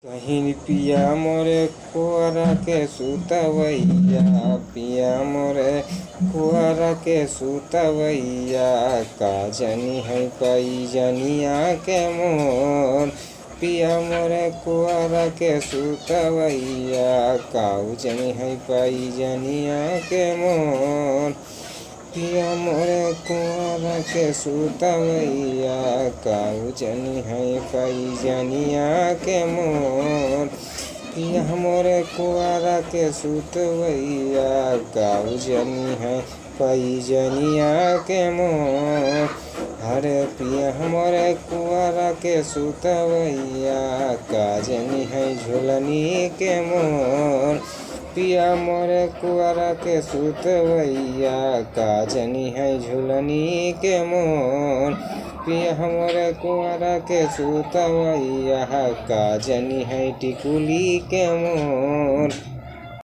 कहीं पिया मोरे कुआरा के सुतवैया, पिया मोरे कुआरा के सुतवैया, का जनी है पैजनिया के मोर। पिया मोरे कुआरा के सुतवैया, काऊ जनी है पैजनिया के मोर। पिया मोरे कुआरा के सुतवैया, काऊ जनी है पैजनिया के मोर। पिया मोरे कुआरा के सुतवैया, काऊ जनी है पैजनिया के मोर। हरे पिया मोरे कुआरा के सुतवैया, का जनी है झुलनी के मोर। पिया मोरे कुआरा के सुतवैया, का जनी है झुलनी के मोर। पिया मोरे कुआरा के सुतवैया, का जनी है टिकुली के मोर।